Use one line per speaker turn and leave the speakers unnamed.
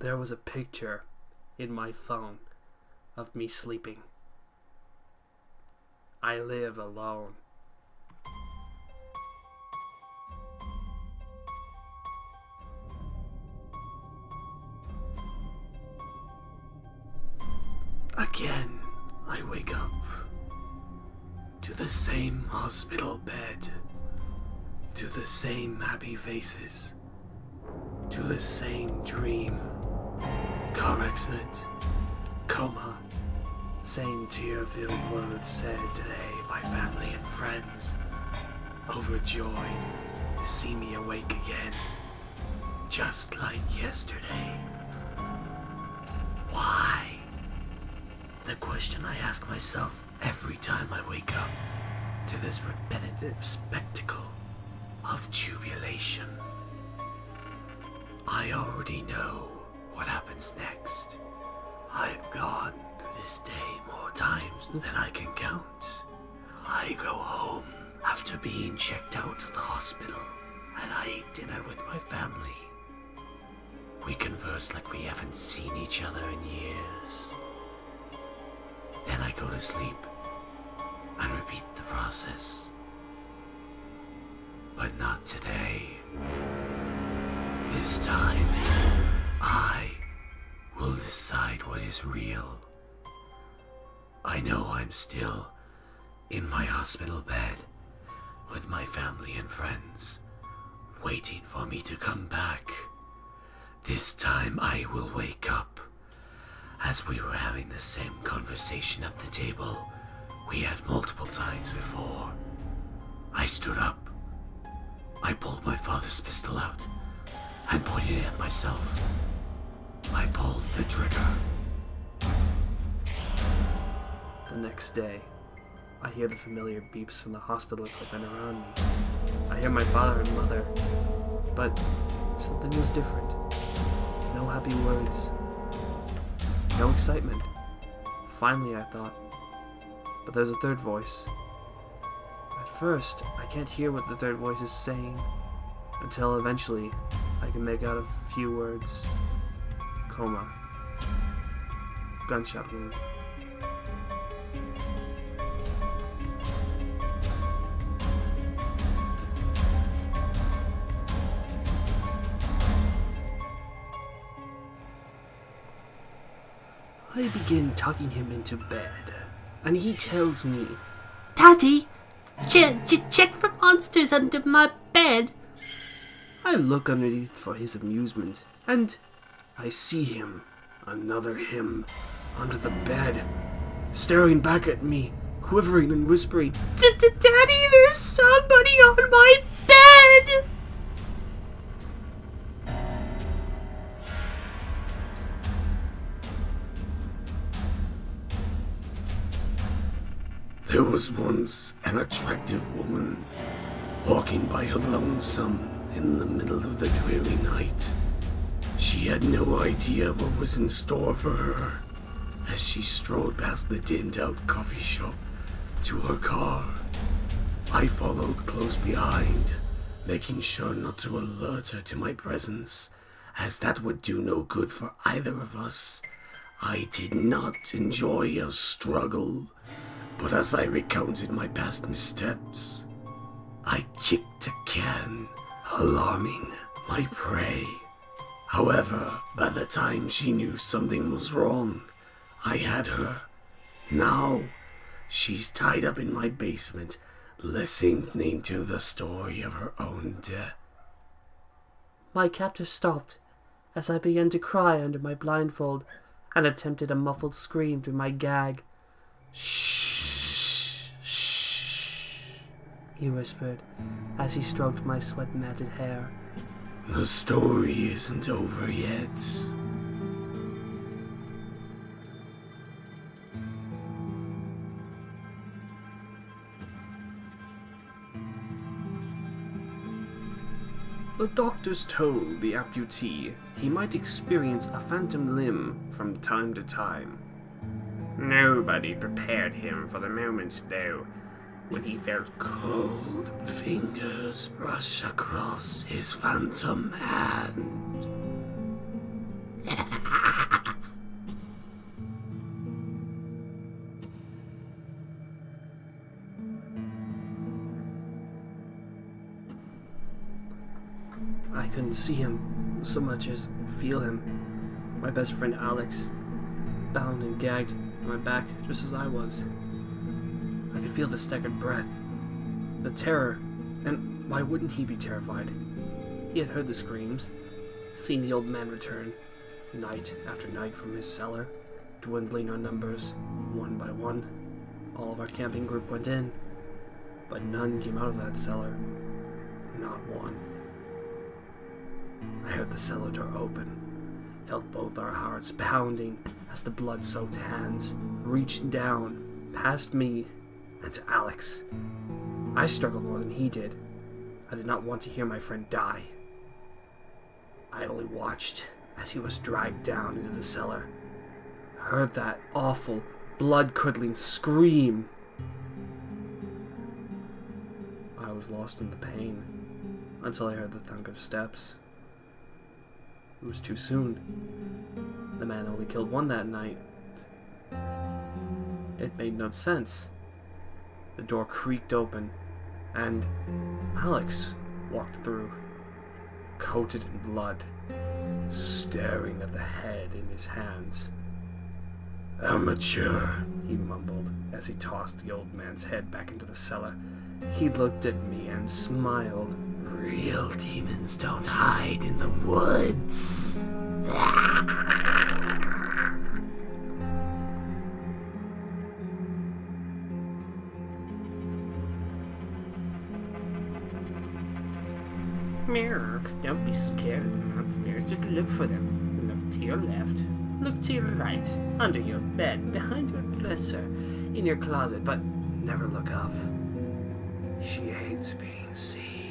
there was a picture in my phone of me sleeping. I live alone. Again, I wake up to the same hospital bed, to the same happy faces, to the same dream. Car accident, coma, same tear-filled words said today by family and friends, overjoyed to see me awake again, just like yesterday. Why? The question I ask myself every time I wake up to this repetitive spectacle of jubilation. I already know what happens next. I've gone through this day more times than I can count. I go home after being checked out of the hospital, and I eat dinner with my family. We converse like we haven't seen each other in years. Then I go to sleep and repeat the process. But not today. This time, I will decide what is real. I know I'm still in my hospital bed with my family and friends, waiting for me to come back. This time I will wake up as we were having the same conversation at the table we had multiple times before. I stood up. I pulled my father's pistol out and pointed it at myself. I pulled the trigger. The next day, I hear the familiar beeps from the hospital equipment around me. I hear my father and mother, but something was different. No happy words. No excitement. Finally, I thought. But there's a third voice. At first, I can't hear what the third voice is saying, until eventually I can make out a few words. Coma. Gunshot wound. I begin tucking him into bed, and he tells me,
Daddy, check for monsters under my bed.
I look underneath for his amusement, and I see him, another him, under the bed, staring back at me, quivering and whispering,
Daddy, there's somebody on my bed!
There was once an attractive woman walking by her lonesome in the middle of the dreary night. She had no idea what was in store for her as she strode past the dimmed-out coffee shop to her car. I followed close behind, making sure not to alert her to my presence, as that would do no good for either of us. I did not enjoy our struggle, but as I recounted my past missteps, I kicked a can, alarming my prey. However, by the time she knew something was wrong, I had her. Now, she's tied up in my basement, listening to the story of her own death.
My captor stopped as I began to cry under my blindfold and attempted a muffled scream through my gag.
Shh, shh,
he whispered as he stroked my sweat-matted hair.
The story isn't over yet. The doctors told the amputee he might experience a phantom limb from time to time. Nobody prepared him for the moment, though, when he felt cold fingers brush across his phantom hand.
I couldn't see him so much as feel him. My best friend Alex, bound and gagged on my back just as I was. I could feel the staggered breath, the terror, and why wouldn't he be terrified? He had heard the screams, seen the old man return, night after night from his cellar, dwindling our numbers, one by one. All of our camping group went in, but none came out of that cellar. Not one. I heard the cellar door open, felt both our hearts pounding as the blood-soaked hands reached down past me and to Alex. I struggled more than he did. I did not want to hear my friend die. I only watched as he was dragged down into the cellar. Heard that awful, blood-curdling scream. I was lost in the pain until I heard the thunk of steps. It was too soon. The man only killed one that night. It made no sense. The door creaked open, and Alex walked through, coated in blood, staring at the head in his hands.
Amateur,
He mumbled as he tossed the old man's head back into the cellar. He looked at me and smiled.
Real demons don't hide in the woods.
Mirror, don't be scared of the monsters. Just look for them. Look to your left. Look to your right. Under your bed. Behind your dresser. In your closet. But never look up.
She hates being seen.